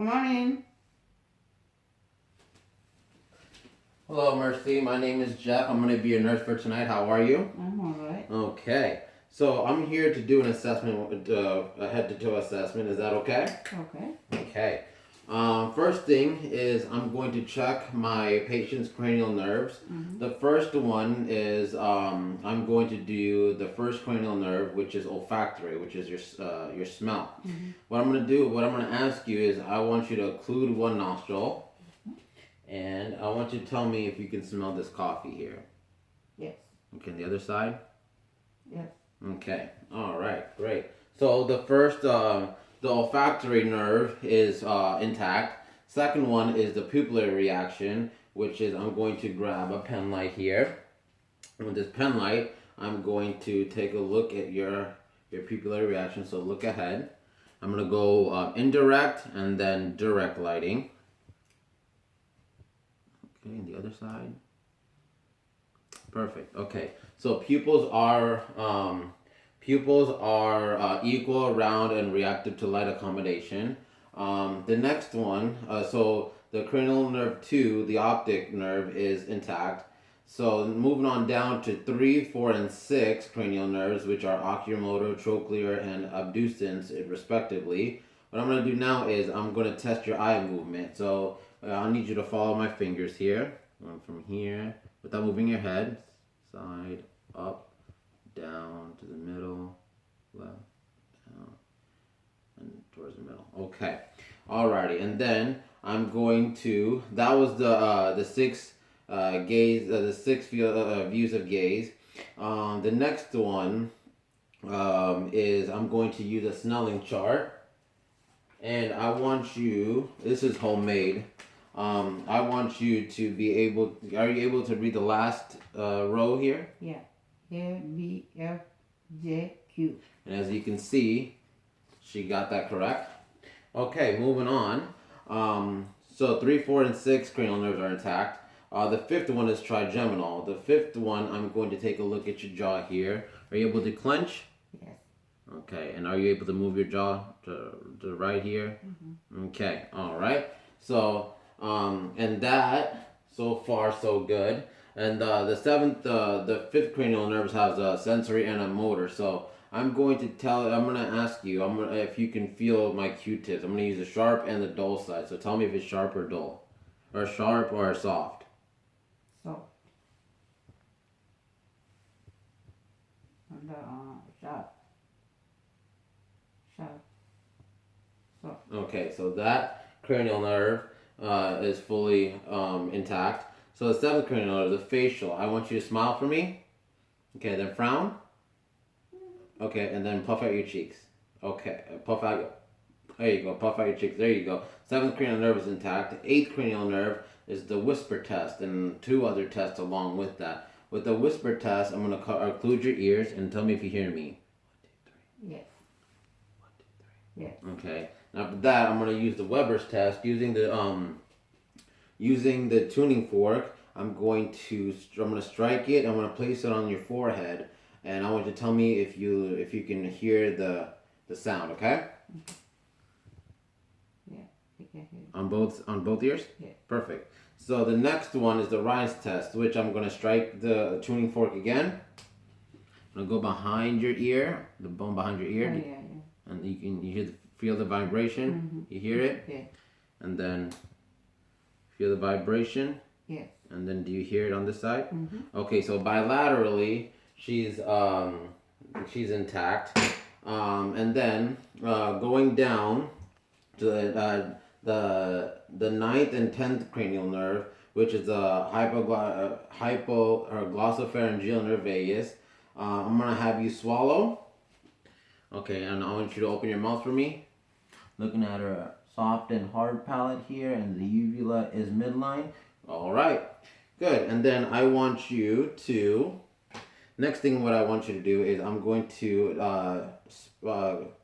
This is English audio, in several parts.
Come on in. Hello, Mercy. My name is Jeff. I'm going to be your nurse for tonight. How are you? I'm alright. Okay. So I'm here to do an assessment, a head-to-toe assessment. Is that okay? Okay. Okay. First thing is I'm going to check my patient's cranial nerves. The first one is I'm going to do the first cranial nerve, which is olfactory, which is your smell. What I'm going to do, what I'm going to ask you is I want you to occlude one nostril. And I want you to tell me if you can smell this coffee here. Yes. Okay, the other side? Yes. Okay, all right, great. So the first, the olfactory nerve is intact. Second one is the pupillary reaction, which is I'm going to grab a pen light here. And with this pen light, I'm going to take a look at your pupillary reaction. So look ahead. I'm going to go indirect and then direct lighting. Okay, and the other side. Perfect. Okay, so pupils are equal, round, and reactive to light accommodation. The next one, so the cranial nerve 2, the optic nerve, is intact. So moving on down to 3, 4, and 6 cranial nerves, which are oculomotor, trochlear, and abducens, respectively. What I'm going to do now is I'm going to test your eye movement. So I need you to follow my fingers here. Going from here, without moving your head. Side, up, down, to the middle, left, down, and towards the middle. Okay. Alrighty. And then I'm going to, that was the six the six views of gaze. The next one is I'm going to use a Snelling chart. And I want you, this is homemade. I want you to be able, are you able to read the last row here? Yeah. A, B, F, J, Q. And as you can see, she got that correct. Okay, moving on. So 3, 4, and 6 cranial nerves are intact. The fifth one is trigeminal. The fifth one, I'm going to take a look at your jaw here. Are you able to clench? Yes. Okay, and are you able to move your jaw to right here? Okay, all right. So, and that, so far, so good. And the fifth cranial nerves has a sensory and a motor. So I'm going to ask you, if you can feel my Q-tips. I'm going to use the sharp and the dull side. So tell me if it's sharp or dull, or sharp or soft. So. And sharp. Sharp. So. Okay, so that cranial nerve is fully intact. So the seventh cranial nerve, the facial. I want you to smile for me. Okay, then frown. Okay, and then puff out your cheeks. Okay, puff out. There you go. Puff out your cheeks. There you go. Seventh cranial nerve is intact. Eighth cranial nerve is the whisper test, and 2 other tests along with that. With the whisper test, I'm gonna occlude your ears and tell me if you hear me. 1, 2, 3. Yes. 1, 2, 3. Yes. Okay. Now for that, I'm gonna use the Weber's test using the tuning fork. I'm gonna strike it. I'm gonna place it on your forehead, and I want you to tell me if you can hear the sound. Okay. Yeah. I can hear. On both ears. Yeah. Perfect. So the next one is the rise test, which I'm gonna strike the tuning fork again. I'm gonna go behind your ear, the bone behind your ear, Oh, yeah. and feel the vibration. You hear it, Yeah. and then feel the vibration. Yes. And then do you hear it on this side? Okay, so bilaterally, she's intact. And then going down to the ninth and 10th cranial nerve, which is the glossopharyngeal nerve vagus. I'm gonna have you swallow. Okay, and I want you to open your mouth for me. Looking at her soft and hard palate here, and the uvula is midline. All right, good. And then I want you to. Next thing, what I want you to do is I'm going to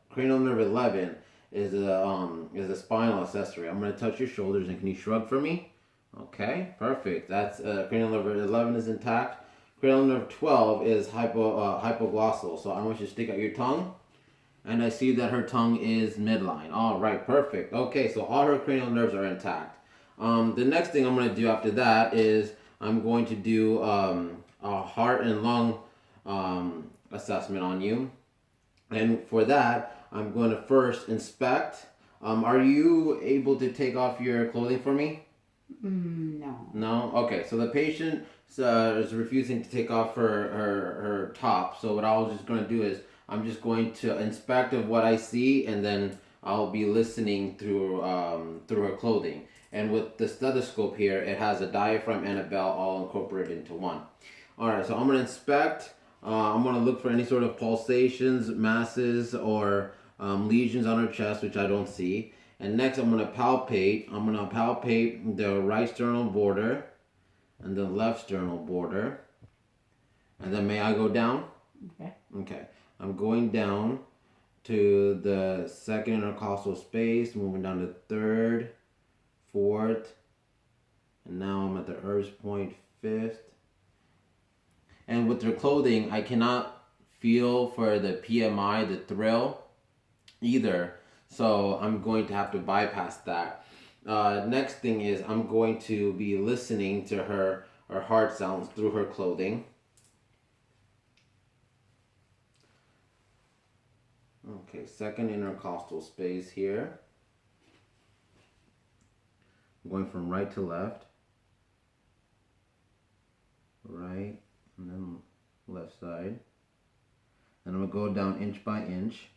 cranial nerve 11 is a spinal accessory. I'm going to touch your shoulders, and can you shrug for me? Okay, perfect. That's cranial nerve 11 is intact. Cranial nerve 12 is hypoglossal. So I want you to stick out your tongue and I see that her tongue is midline. All right, perfect. Okay, so all her cranial nerves are intact. The next thing I'm going to do after that is I'm going to do a heart and lung assessment on you. And for that, I'm going to first inspect. Are you able to take off your clothing for me? No. No? Okay, so the patient is refusing to take off her top. So what I was just going to do is I'm just going to inspect of what I see, and then I'll be listening through her clothing. And with the stethoscope here, it has a diaphragm and a bell all incorporated into one. All right, so I'm going to inspect. I'm going to look for any sort of pulsations, masses, or lesions on her chest, which I don't see. And next, I'm going to palpate. I'm going to palpate the right sternal border and the left sternal border. And then may I go down? Okay. Okay. I'm going down to the second intercostal space, moving down to third, fourth, and now I'm at the herbs point, fifth. And with her clothing, I cannot feel for the PMI, the thrill, either. So I'm going to have to bypass that. Next thing is I'm going to be listening to her heart sounds through her clothing. Okay, second intercostal space here. I'm going from right to left. Right, and then left side. And I'm going to go down inch by inch.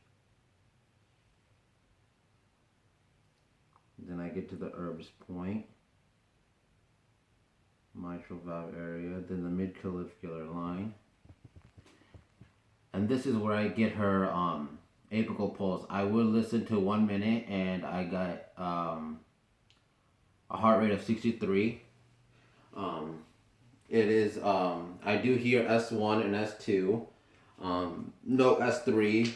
Then I get to the herbs point, mitral valve area, then the mid-clavicular line. And this is where I get her apical pulse. I would listen to 1 minute, and I got a heart rate of 63. It is, I do hear S1 and S2. No S3.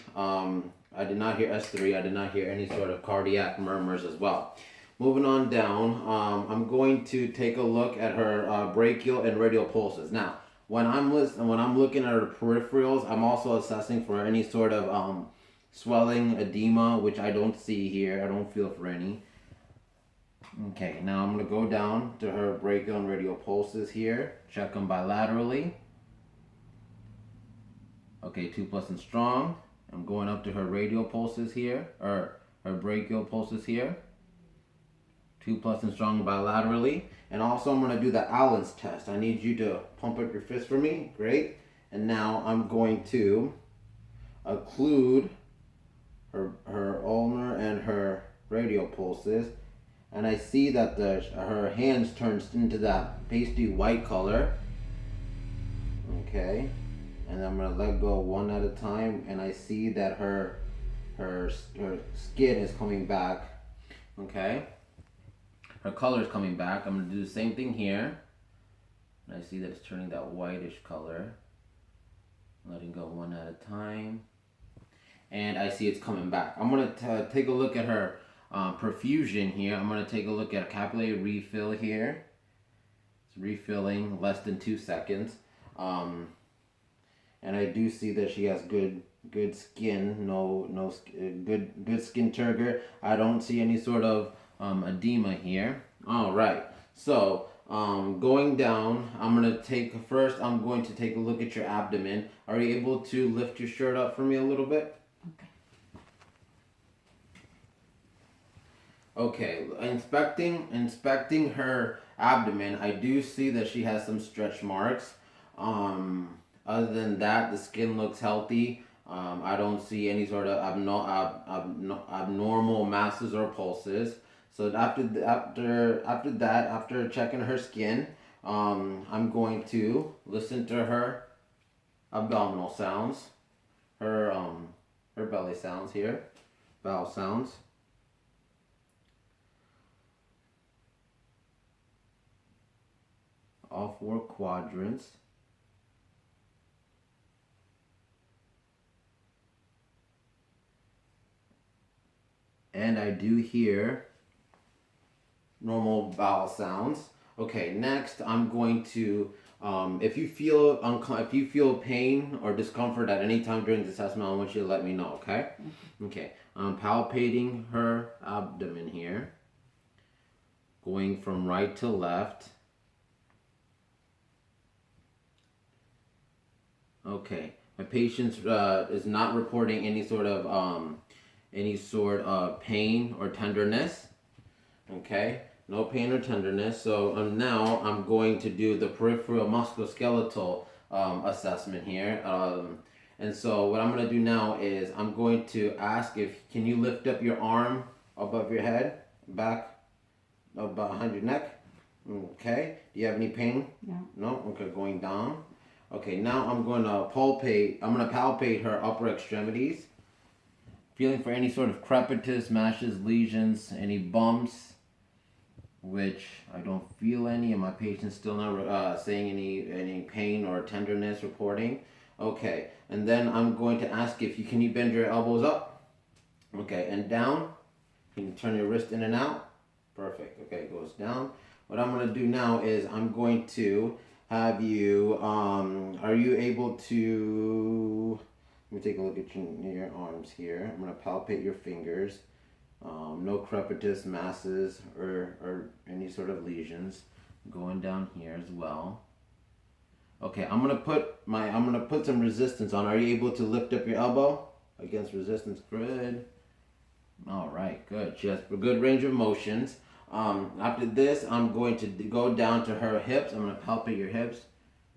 I did not hear S3. I did not hear any sort of cardiac murmurs as well. Moving on down, I'm going to take a look at her brachial and radial pulses. Now, when I'm looking at her peripherals, I'm also assessing for any sort of swelling, edema, which I don't see here. I don't feel for any. Okay, now I'm going to go down to her brachial and radial pulses here. Check them bilaterally. Okay, 2+ and strong. I'm going up to her radial pulses here, or her brachial pulses here. 2+ and strong bilaterally. And also I'm going to do the Allen's test. I need you to pump up your fist for me. Great. And now I'm going to occlude her ulnar and her radial pulses. And I see that her hands turns into that pasty white color. Okay. And I'm going to let go one at a time. And I see that her skin is coming back. Okay. Her color is coming back. I'm going to do the same thing here. And I see that it's turning that whitish color. Letting go one at a time. And I see it's coming back. I'm going to take a look at her perfusion here. I'm going to take a look at a capillary refill here. It's refilling less than 2 seconds. And I do see that she has good skin, good skin turgor. I don't see any sort of edema here. All right. So going down, I'm going to take a look at your abdomen. Are you able to lift your shirt up for me a little bit? Okay, inspecting her abdomen, I do see that she has some stretch marks. Other than that, the skin looks healthy. I don't see any sort of abnormal masses or pulses. So after checking her skin, I'm going to listen to her abdominal sounds, her belly sounds here, bowel sounds. All 4 quadrants. And I do hear normal bowel sounds. Okay, next I'm going to, if you feel if you feel pain or discomfort at any time during the assessment, I want you to let me know. Okay. Okay. I'm palpating her abdomen here, going from right to left. Okay. My patient is not reporting any sort of pain or tenderness. Okay, no pain or tenderness. So now I'm going to do the peripheral musculoskeletal assessment here. And so what I'm going to do now is I'm going to ask if can you lift up your arm above your head, back, behind your neck. Okay. Do you have any pain? No. No. Okay, going down. Okay, now I'm going to palpate. I'm going to palpate her upper extremities, feeling for any sort of crepitus, mashes, lesions, any bumps, which I don't feel any, and my patient's still not saying any pain or tenderness reporting. Okay, and then I'm going to ask if you can you bend your elbows up, okay, and down. Can you turn your wrist in and out? Perfect. Okay, it goes down. What I'm going to do now is I'm going to have you. Are you able to? Let me take a look at your arms here. I'm going to palpate your fingers. No crepitus, masses, or any sort of lesions. Going down here as well. Okay, I'm gonna put some resistance on. Are you able to lift up your elbow against resistance? Good. All right, good. She has a good range of motions. After this, I'm going to go down to her hips. I'm gonna palpate your hips.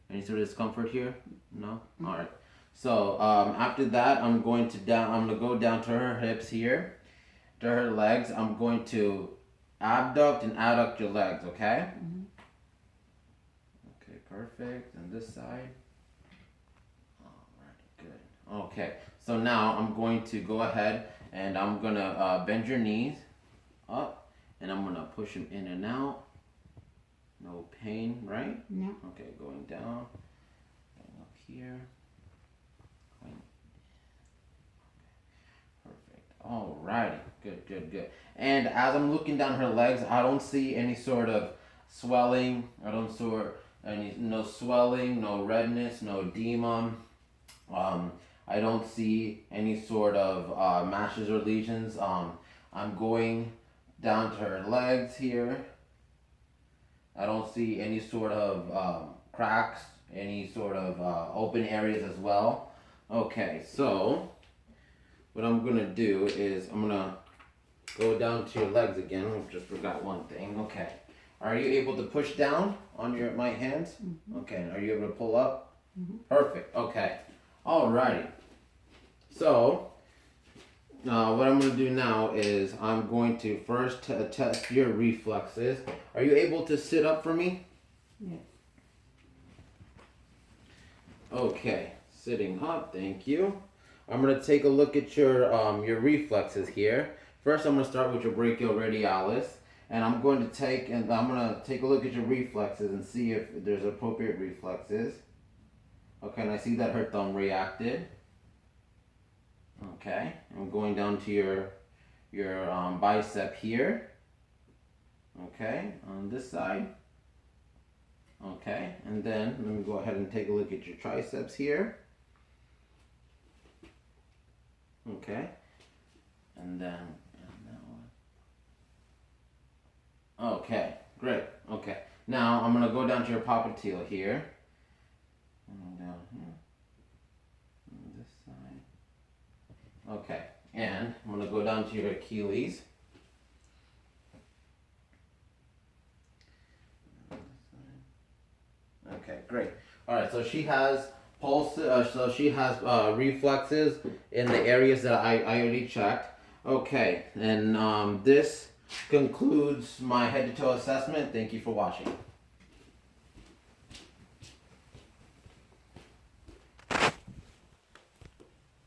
Any sort of discomfort here? No. All right. So after that, I'm gonna go down to her hips here, to her legs. I'm going to abduct and adduct your legs. Okay. Mm-hmm. Okay, perfect. And this side. All right, good. Okay. So now I'm going to go ahead and I'm gonna bend your knees up, and I'm gonna push them in and out. No pain, right? No. Okay, going down, going up here. Alrighty, good. And as I'm looking down her legs, I don't see any sort of swelling. I don't see no swelling, no redness, no edema. I don't see any sort of mashes or lesions. I'm going down to her legs here. I don't see any sort of cracks, any sort of open areas as well. Okay, so what I'm gonna do is I'm gonna go down to your legs again. I just forgot one thing. Okay. Are you able to push down on my hands? Mm-hmm. Okay. Are you able to pull up? Mm-hmm. Perfect. Okay. Alrighty. So what I'm gonna do now is I'm going to first test your reflexes. Are you able to sit up for me? Yes. Okay. Sitting up. Thank you. I'm gonna take a look at your reflexes here. First, I'm gonna start with your brachioradialis, and I'm gonna take a look at your reflexes and see if there's appropriate reflexes. Okay, and I see that her thumb reacted. Okay, I'm going down to your bicep here. Okay, on this side. Okay, and then let me go ahead and take a look at your triceps here. Okay, and then that one. Okay, great. Okay, now I'm gonna go down to your popliteal here. And down here. On this side. Okay, and I'm gonna go down to your Achilles. Okay, great. All right, so she has pulse. So she has reflexes in the areas that I already checked. Okay, and this concludes my head to toe assessment. Thank you for watching.